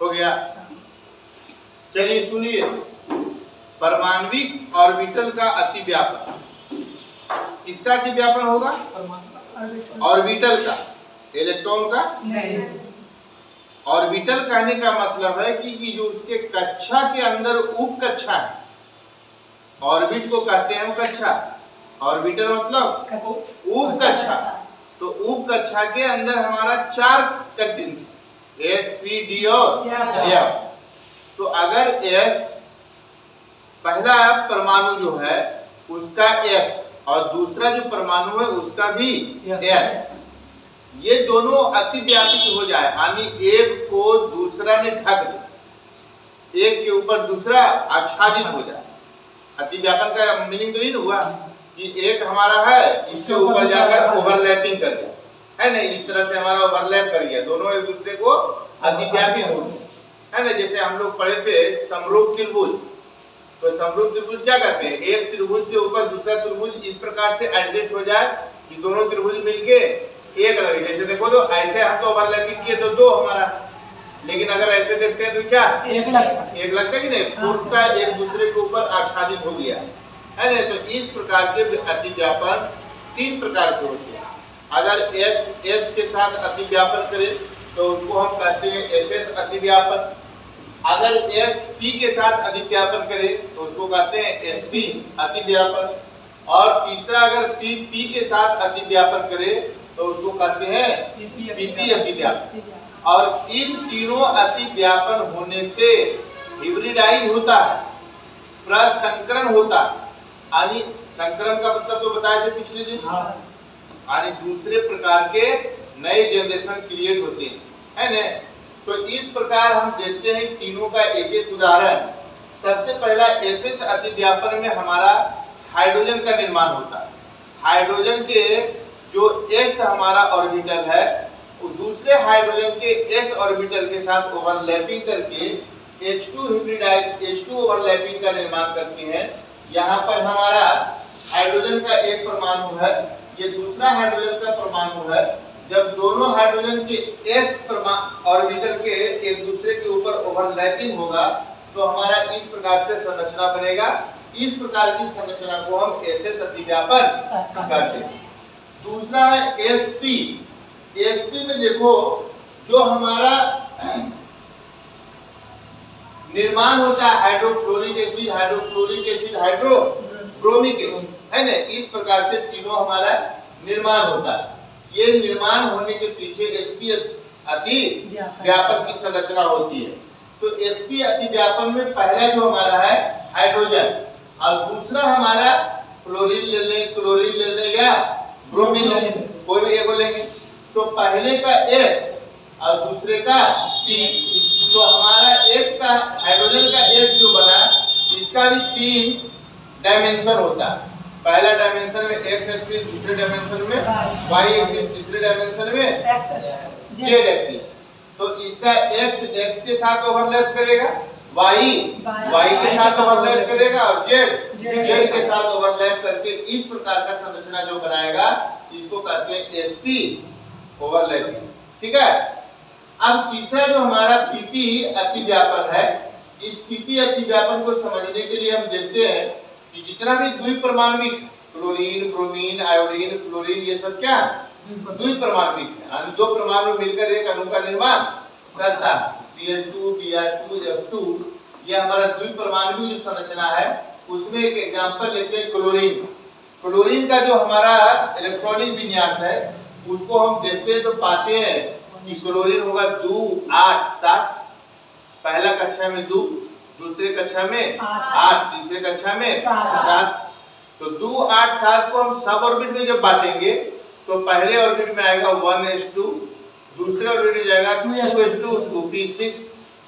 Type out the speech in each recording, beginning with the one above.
हो गया। चलिए सुनिए, परमाणविक ऑर्बिटल का अतिव्यापन। किसका अतिव्यापन होगा? ऑर्बिटल का, इलेक्ट्रॉन का नहीं। ऑर्बिटल कहने का मतलब है कि जो उसके कक्षा के अंदर उप कक्षा है, ऑर्बिट को कहते हैं कक्षा, ऑर्बिटल मतलब उप कक्षा। तो उप कक्षा के अंदर हमारा 4 कंटेंट्स S, P, D और F। तो अगर S पहला परमाणु जो है उसका S और दूसरा जो परमाणु है उसका भी S, ये दोनों अतिव्यापित हो जाए, यानी एक को दूसरा ने ढक दे, एक के ऊपर दूसरा आच्छादित हो जाए। अतिव्यापन का मीनिंग तो ये हुआ कि एक हमारा है इसके ऊपर जाकर ओवरलैपिंग कर गया, है ना, इस तरह से हमारा ओवरलैप कर गया, दोनों एक दूसरे को अतिव्यापित हो गए, है ना। जैसे हम लोग पढ़े थे समरूप त्रिभुज, तो समरूप त्रिभुज क्या कहते हैं? एक त्रिभुज के ऊपर दूसरा त्रिभुज इस प्रकार से एडजस्ट हो जाए कि दोनों त्रिभुज मिलके एक लगे। जैसे देखो तो ऐसे हम तो ओवरलैपिंग किए तो 2 हमारा, लेकिन अगर ऐसे देखते हैं तो क्या एक लगता है कि नहीं, पूर्णता एक दूसरे के ऊपर आच्छादित हो गया, है ना। तो इस प्रकार के अतिव्यापन 3 प्रकार के होते हैं। अगर S के साथ अतिव्यापन करे तो उसको हम कहते हैं SS अतिव्यापन। अगर S P के साथ अतिव्यापन करे तो उसको कहते हैं SP अतिव्यापन। और तीसरा अगर P के साथ अतिव्यापन करे तो उसको कहते हैं PP अतिव्यापन। और इन तीनों अतिव्यापन होने से हिब्रिडाइज होता है, प्रसंकरण होता है, यानी संकरण का मतलब तो बताए थे पिछले दिन, यानी दूसरे प्रकार के नए जनरेशन क्रिएट होते हैं, है ना। तो इस प्रकार हम देखते हैं तीनों का एक एक उदाहरण। सबसे पहला SS अतिव्यापन में हमारा हाइड्रोजन का निर्माण होता है। हाइड्रोजन के जो S हमारा ऑर्बिटल है वो दूसरे हाइड्रोजन के S ऑर्बिटल के साथ ओवरलैपिंग करके H2 ओवरलैपिंग का निर्माण करती हैं। यहाँ पर हमारा हाइड्रोजन का एक परमाणु है, ये दूसरा हाइड्रोजन का परमाणु है। जब दोनों हाइड्रोजन के S ऑर्बिटल के एक दूसरे के ऊपर ओवरलैपिंग होगा तो हमारा इस प्रकार से संरचना बनेगा। इस प्रकार की संरचना को हम SS अतिव्यापन कहते हैं। दूसरा है SP। SP में देखो जो हमारा निर्माण होता है हाइड्रोफ्लोरिक एसिड, हाइड्रोब्रोमिक एसिड, है ना। इस प्रकार से तीनों हमारा निर्माण होता है। ये निर्माण होने के पीछे SP अतिव्यापन की संरचना होती है। तो SP अतिव्यापन में पहला जो हमारा है हाइड्रोजन और दूसरा हमारा क्लोरीन ले ले या ब्रोमीन ले ले, कोई भी एक लेंगे। तो पहले का S और दूसरे का P, तो हमारा S का हाइड्रोजन का S जो बना इसका भी 3 डायमेंशन होता है। पहला डायमेंशन में X एक्सिस, दूसरे डायमेंशन में Y एक्सिस, तीसरे डायमेंशन में Z एक्सिस। तो इसका X के साथ ओवरलैप करेगा, Y के साथ ओवरलैप करेगा और Z के साथ ओवरलैप करके इस प्रकार का संरचना जो बनाएगा इसको कहते हैं SP ओवरलैपिंग, ठीक है। अब तीसरा जो हमारा PP अतिव्यापन है, इस PP अतिव्यापन को समझने के लिए हम देखते हैं कि जितना भी द्विपरमाणविक क्लोरीन, ब्रोमीन, आयोडीन, फ्लोरीन, ये सब क्या द्विपरमाणविक है, यानी 2 परमाणु मिलकर एक अणु का निर्माण करता है। Cl2, Br2, F2, ये हमारा द्विपरमाणु जो संरचना है उसमें एक एग्जांपल लेते हैं क्लोरीन। क्लोरीन का जो हमारा इलेक्ट्रॉनिक विन्यास है उसको हम देखते हैं तो पाते हैं कि क्लोरीन होगा 2, 8, 7। पहला कक्षा में 2, दूसरे कक्षा में 8, तीसरे कक्षा में 7। तो 2, 8, 7 को हम सब ऑर्बिट में जब बांटेंगे तो पहले ऑर्बिट में आएगा 1s2, दूसरे ऑर्बिट में जाएगा 2s2, 2p6,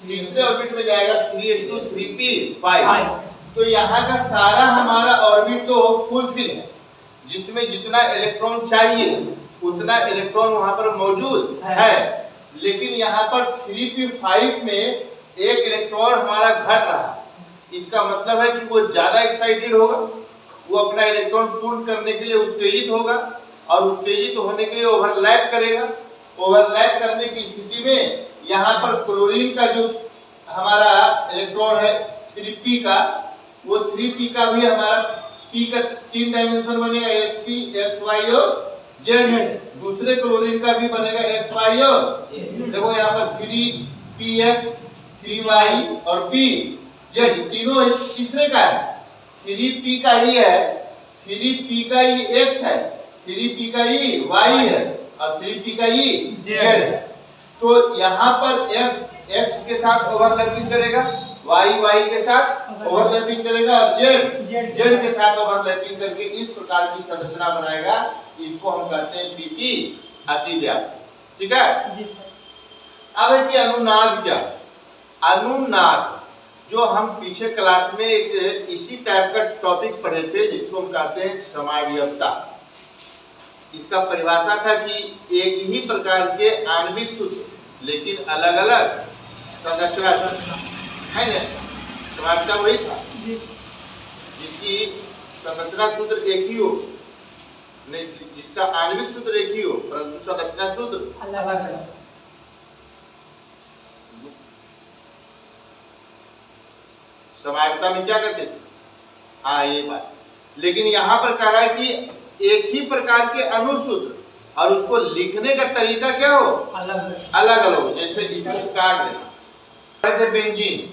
तीसरे ऑर्बिट में जाएगा 3s2, 3p5। तो यहाँ का सारा हमारा ऑर्बिट तो फुलफिल है, जिसमें जितना इलेक्ट्रॉन चाहिए उतना इलेक्ट्रॉन वहां पर मौजूद है। लेकिन यहाँ पर 3p5 में एक इलेक्ट्रॉन हमारा घट रहा है। इसका मतलब है कि वो ज्यादा एक्साइटेड होगा, वो अपना इलेक्ट्रॉन पूर्ण करने के लिए उत्तेजित होगा और उत्तेजित होने के लिए ओवरलैप करेगा। ओवरलैप करने की स्थिति में यहाँ पर क्लोरीन का जो हमारा इलेक्ट्रॉन है 3p का, वो 3p का भी हमारा p का 3 डायमेंशन बनेगा, sp xy और z। दूसरे क्लोरीन का भी बनेगा xy और देखो यहाँ पर 3px 3y और pz, तीनों तीसरे का है। 3p का ही है, 3p का ही x है, 3p का ही y है और 3p का ही z है। तो यहाँ पर x के साथ ओवरलैपिंग करेगा, y के साथ ओवरलैपिंग करेगा और z के साथ ओवरलैपिंग करके इस प्रकार की संरचना बनाएगा। इसको हम कहते हैं PP अतिव्यापी। ठीक है जी सर। अब है कि अनुनाद क्या? अनुनाद जो हम पीछे क्लास में एक इसी टाइप का टॉपिक पढ़े थे जिसको हम कहते हैं समावयवता। इसका परिभाषा था कि एक ही प्रकार के आणविक सूत्र लेकिन अलग अलग संरचना है ना। समावयवता वही था जिसकी संरचना सूत्र एक ही हो, नहीं जिसका आणविक सूत्र एक ही हो परंतु संरचना सूत्र अलग अलग। समावयवता में क्या कहते थे? हाँ ये बात। लेकिन यहाँ पर कह रहा है कि एक ही प्रकार के अनुसूत्र और उसको लिखने का तरीका क्या हो? अलग अलग हो। जैसे इसको काट देना, बेंजीन,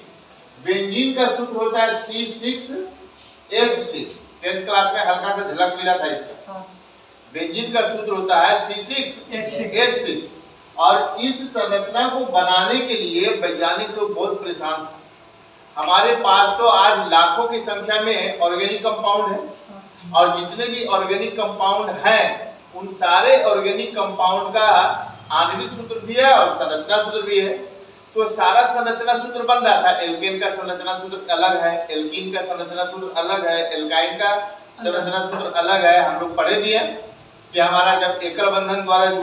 बेंजीन का सूत्र होता है C6H6। 10th क्लास में हल्का सा झलक मिला था इसका। बेंजीन का सूत्र होता है C6H6 और इस संरचना को बनाने के लिए वैज्ञानिक लोग बहुत परेशान थे। हमारे पास तो आज लाखों की संख्या में ऑर्गेनिक कंपाउंड है और जितने भी ऑर्गेनिक कंपाउंड हैं उन सारे ऑर्गेनिक कंपाउंड का आणविक सूत्र भी है और संरचना सूत्र भी है। तो सारा संरचना सूत्र बन रहा था। एल्केन का संरचना सूत्र अलग है, एल्कीन का संरचना सूत्र अलग है, एल्काइन का संरचना सूत्र अलग है। हम लोग पढ़े भी हैं कि हमारा जब एकल बंधन द्वारा